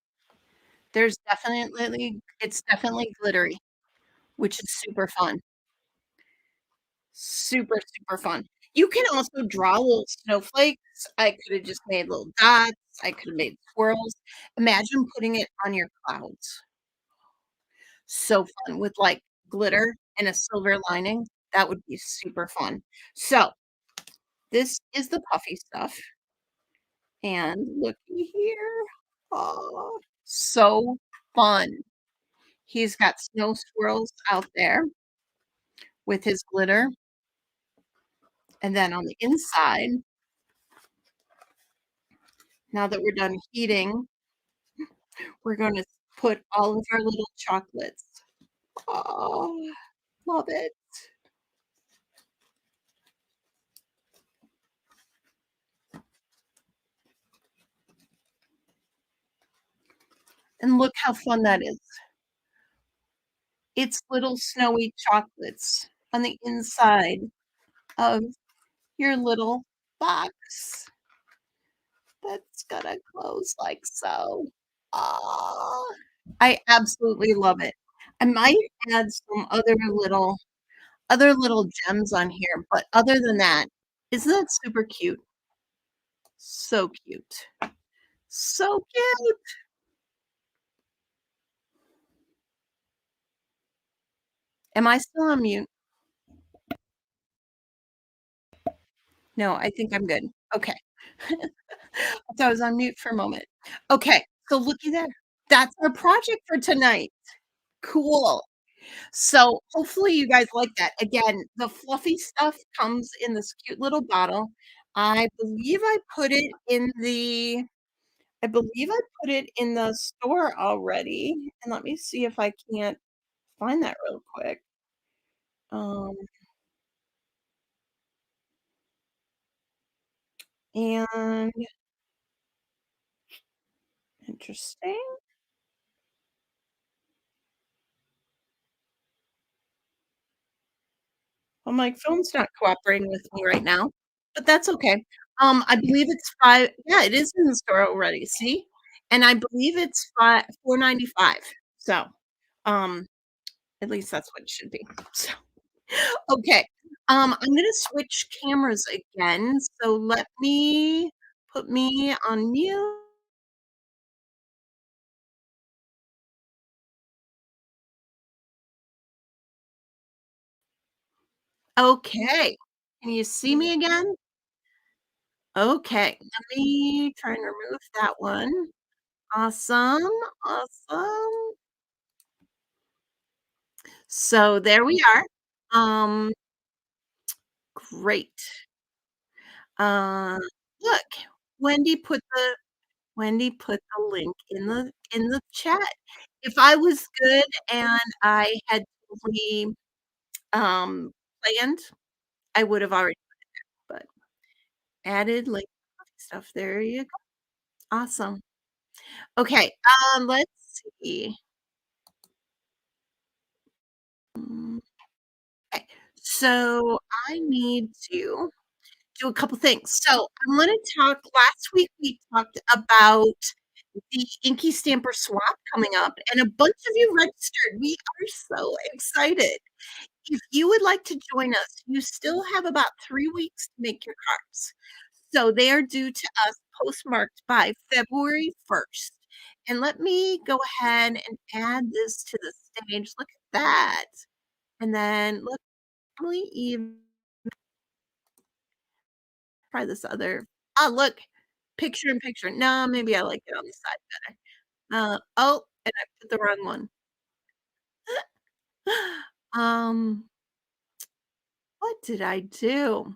It's definitely glittery, which is super fun. Super, super fun. You can also draw little snowflakes. I could have just made little dots. I could have made swirls. Imagine putting it on your clouds. So fun with like glitter and a silver lining. That would be super fun. So this is the puffy stuff. And looky here. Oh, so fun. He's got snow swirls out there with his glitter. And then on the inside, now that we're done heating, we're going to put all of our little chocolates. Oh, love it. And look how fun that is. It's little snowy chocolates on the inside of your little box. That's gonna close like so. Oh, I absolutely love it. I might add some other little gems on here, but other than that, isn't that super cute? So cute. So cute. Am I still on mute? No, I think I'm good. Okay. I thought I was on mute for a moment. Okay, so looky there. That's our project for tonight. Cool. So, hopefully you guys like that. Again, the fluffy stuff comes in this cute little bottle. I believe I believe I put it in the store already, and let me see if I can't find that real quick. Um, and interesting. Well, my phone's not cooperating with me right now, but that's okay. I believe it's 5 yeah, it is in the store already, see? And I believe it's 4.95. So, um, at least that's what it should be. So, okay. I'm gonna switch cameras again, so let me put me on mute. Okay. Can you see me again? Okay. Let me try and remove that one. Awesome, awesome. So there we are. Um, great. Uh, look, Wendy put the Wendy put the link in the chat. If I was good and I had totally, um, planned, I would have already, but added link stuff. There you go. Awesome. Okay, let's see. Mm, okay, so I need to do a couple things. So I want to talk. Last week we talked about the InkyStamper swap coming up, and a bunch of you registered. We are so excited. If you would like to join us, you still have about 3 weeks to make your cards. So they are due to us postmarked by February 1st. And let me go ahead and add this to the stage. Look at that. And then look, really even try this other. Oh, look, picture in picture. No, maybe I like it on the side better. Oh, and I put the wrong one. Um, what did I do?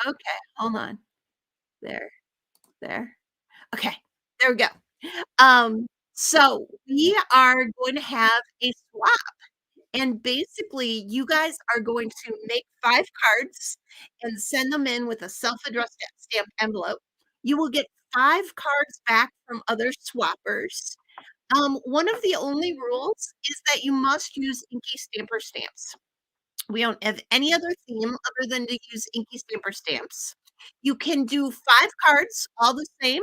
Okay, hold on. There, there. Okay, there we go. So we are going to have a swap, and basically, you guys are going to make 5 cards and send them in with a self-addressed stamped envelope. You will get 5 cards back from other swappers. One of the only rules is that you must use Inky Stamper stamps. We don't have any other theme other than to use Inky Stamper stamps. You can do 5 cards all the same,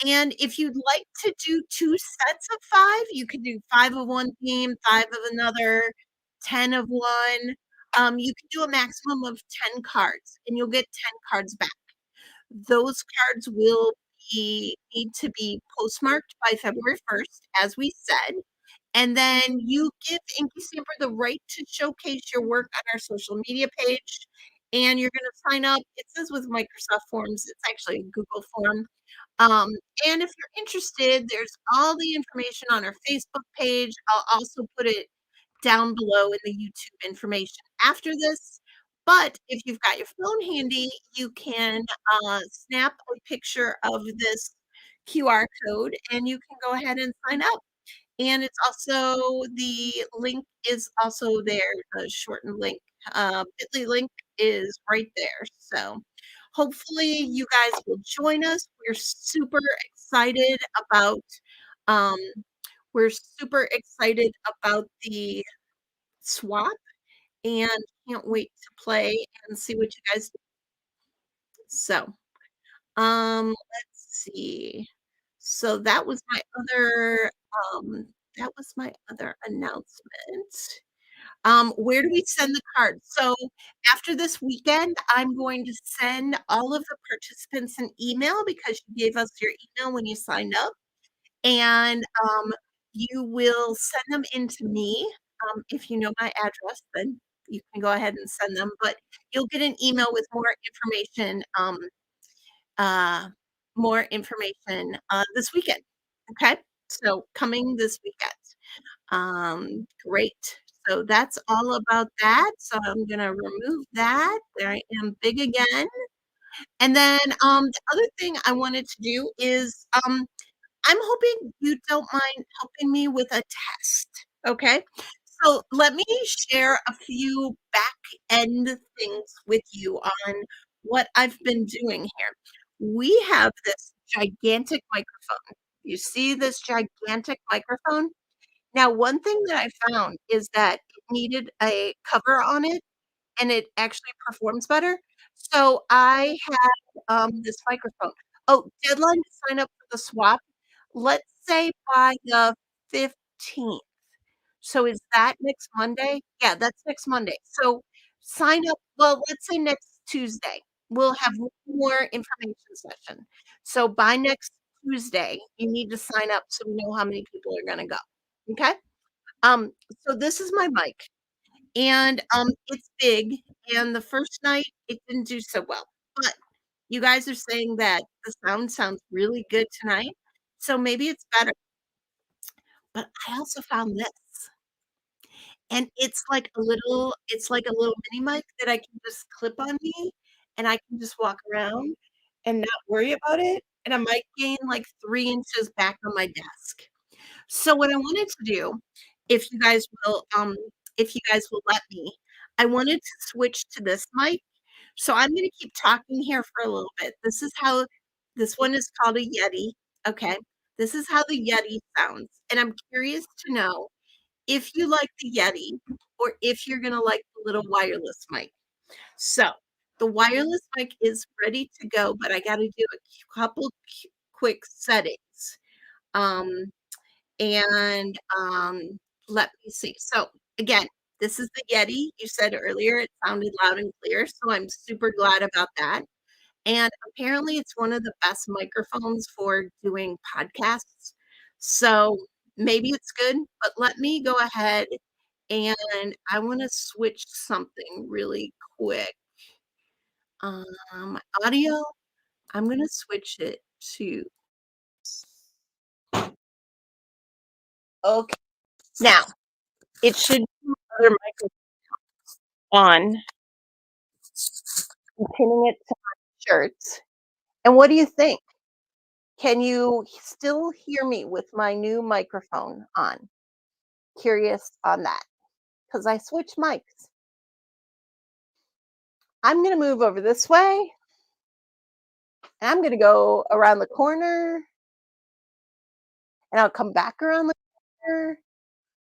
and if you'd like to do 2 sets of 5, you can do 5 of one theme, 5 of another, 10 of one. You can do a maximum of 10 cards, and you'll get 10 cards back. Those cards will need to be postmarked by February 1st, as we said, and then you give InkyStamper the right to showcase your work on our social media page, and you're gonna sign up. It says with Microsoft Forms, it's actually a Google form. Um, and if you're interested, there's all the information on our Facebook page. I'll also put it down below in the YouTube information after this. But if you've got your phone handy, you can snap a picture of this QR code and you can go ahead and sign up. And it's also the link is also there, the shortened link. Bitly link is right there. So hopefully you guys will join us. About um we're super excited about the swap and can't wait to play and see what you guys do. So let's see. So um, that was my other announcement. Where do we send the cards? So after this weekend, I'm going to send all of the participants an email because you gave us your email when you signed up, and you will send them in to me. If you know my address, then you can go ahead and send them. But you'll get an email with uh, more information this weekend. Okay, so coming this weekend. Great. So that's all about that. So I'm gonna remove that. There I am big again. And then the other thing I wanted to do is I'm hoping you don't mind helping me with a test. Okay. So let me share a few back end things with you on what I've been doing here. We have this gigantic microphone. You see this gigantic microphone? Now, one thing that I found is that it needed a cover on it, and it actually performs better. So I had, this microphone. Oh, deadline to sign up for the swap, let's say by the 15th. So is that next Monday? Yeah, that's next Monday. So sign up, well, let's say next Tuesday. We'll have one more information session. So by next Tuesday, you need to sign up so we know how many people are gonna go. Okay? Um, so this is my mic, and, it's big, and the first night, it didn't do so well, but you guys are saying that the sound sounds really good tonight, so maybe it's better. But I also found this, and it's like a little mini mic that I can just clip on me, and I can just walk around and not worry about it, and I might gain, like, 3 inches back on my desk. So what I wanted to do, if you guys will, if you guys will let me, I wanted to switch to this mic. So I'm gonna keep talking here for a little bit. This one is called a Yeti, okay? This is how the Yeti sounds, and I'm curious to know if you like the Yeti or if you're gonna like the little wireless mic. So, the wireless mic is ready to go, but I gotta do a couple quick settings. Um and, let me see. So, again, this is the Yeti. You said earlier it sounded loud and clear, so I'm super glad about that. And apparently it's one of the best microphones for doing podcasts. So, maybe it's good, but let me go ahead and I wanna switch something really quick. Audio, I'm gonna switch it to okay. Now, it should be other microphone on. I'm pinning it to my shirt. And what do you think? Can you still hear me with my new microphone on? Curious on that because I switched mics. I'm going to move over this way and I'm going to go around the corner and I'll come back around the corner.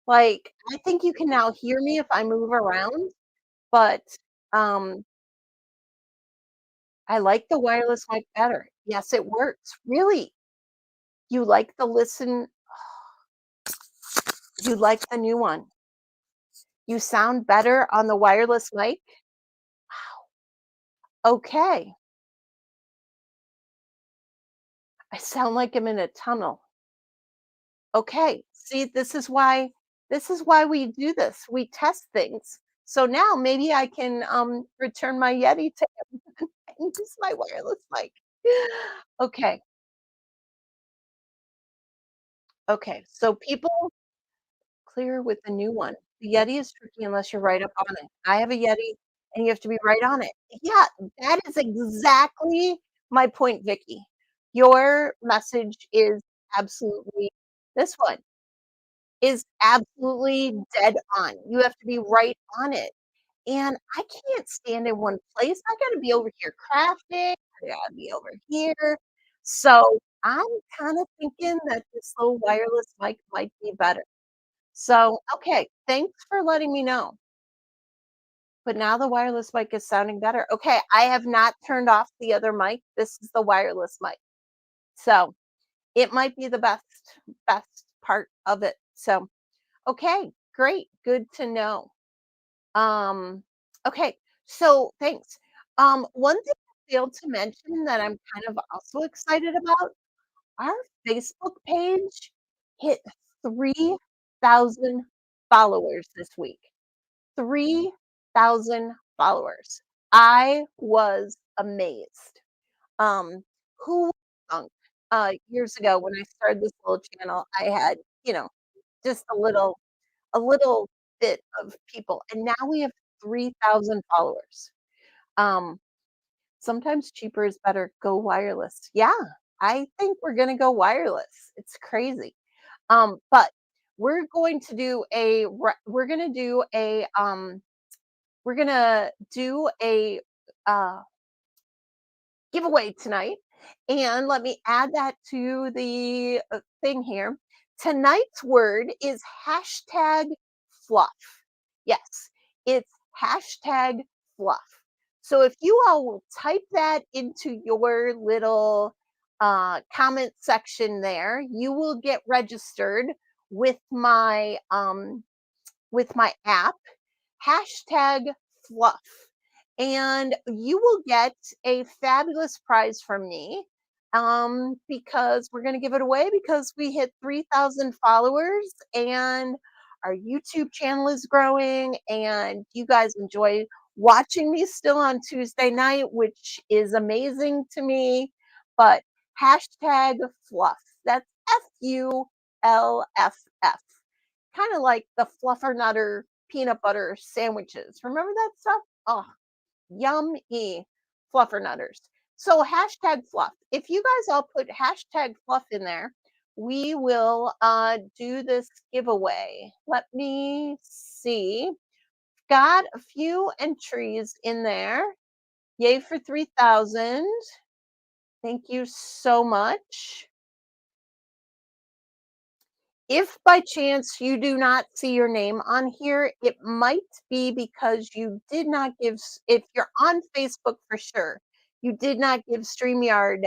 Like, I think you can now hear me if I move around, but um, I like the wireless mic better. Yes, it works. Really? You like the listen? You like the new one? You sound better on the wireless mic? Okay. I sound like I'm in a tunnel. Okay. See, this is why we do this. We test things. So now maybe I can return my Yeti to him and use my wireless mic. Okay. Okay. So people clear with the new one. The Yeti is tricky unless you're right up on it. I have a Yeti and you have to be right on it. Yeah, that is exactly my point, Vicky. Your message is absolutely this one is absolutely dead on. You have to be right on it. And I can't stand in one place. I gotta be over here crafting. I gotta be over here. So I'm kind of thinking that this little wireless mic might be better. So, okay, thanks for letting me know. But now the wireless mic is sounding better. Okay, I have not turned off the other mic. This is the wireless mic. So it might be the best part of it. So okay, great, good to know. Um, okay, so thanks. One thing I failed to mention that I'm kind of also excited about, our Facebook page hit 3,000 followers this week. 3,000 followers. I was amazed. Um, who would've thunk, years ago when I started this little channel, I had, you know, just a little bit of people, and now we have 3,000 followers. Um, sometimes cheaper is better. Go wireless. Yeah, I think we're gonna go wireless. It's crazy. But we're gonna do a uh giveaway tonight. And let me add that to the thing here. Tonight's word is hashtag fluff. Yes, it's hashtag fluff. So if you all will type that into your little comment section there, you will get registered with my app, hashtag fluff. And you will get a fabulous prize from me, because we're going to give it away because we hit 3,000 followers and our YouTube channel is growing and you guys enjoy watching me still on Tuesday night, which is amazing to me. But hashtag fluff. That's FULFF. Kind of like the Fluffernutter peanut butter sandwiches. Remember that stuff? Oh, yummy Fluffernutters. So hashtag fluff. If you guys all put hashtag fluff in there, we will do this giveaway. Let me see. Got a few entries in there. Yay for 3,000. Thank you so much. If by chance you do not see your name on here, it might be because you did not give, if you're on Facebook for sure, you did not give StreamYard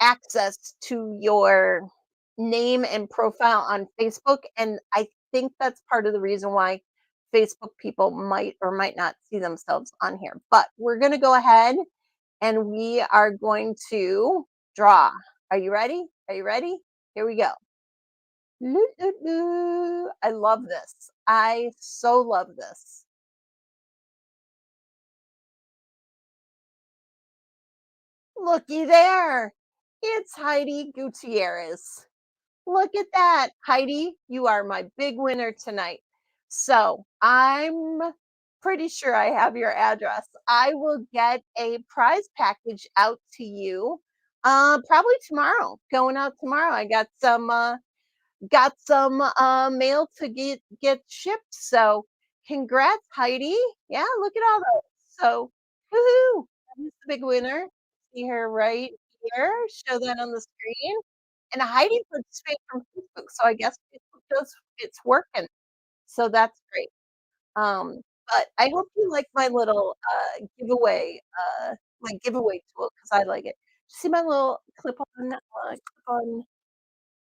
access to your name and profile on Facebook. And I think that's part of the reason why Facebook people might or might not see themselves on here. But we're going to go ahead and we are going to draw. Are you ready? Are you ready? Here we go. Loo, loo, loo. I love this. I so love this. Looky there. It's Heidi Gutierrez. Look at that. Heidi, you are my big winner tonight. So I'm pretty sure I have your address. I will get a prize package out to you probably tomorrow. Going out tomorrow. I got some mail to get shipped. So congrats, Heidi. Yeah, look at all those. So woohoo! Who's the big winner? See her right here. Show that on the screen. And Heidi participated from Facebook, so I guess Facebook does it's working. So that's great. But I hope you like my little giveaway tool because I like it. See my little clip on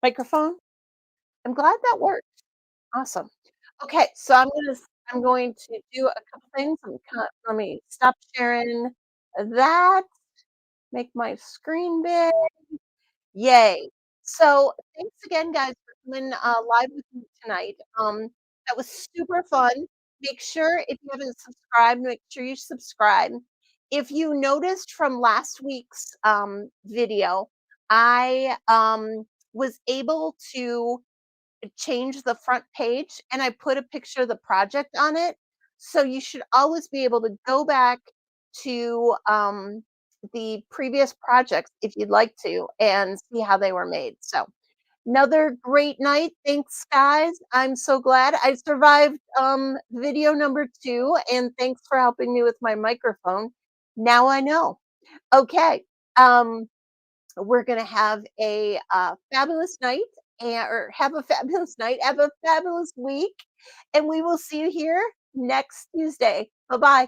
microphone? I'm glad that worked. Awesome. Okay, so I'm going to do a couple things. Let me stop sharing that, make my screen big. Yay. So thanks again, guys, for coming live with me tonight. That was super fun. Make sure if you haven't subscribed, make sure you subscribe. If you noticed from last week's video, I was able to change the front page and I put a picture of the project on it. So you should always be able to go back to the previous projects if you'd like to and see how they were made. So another great night. Thanks, guys. I'm so glad I survived video number 2 and thanks for helping me with my microphone. Now I know. Okay. Um, we're going to have a fabulous night or have a fabulous night, have a fabulous week, and we will see you here next Tuesday. Bye bye.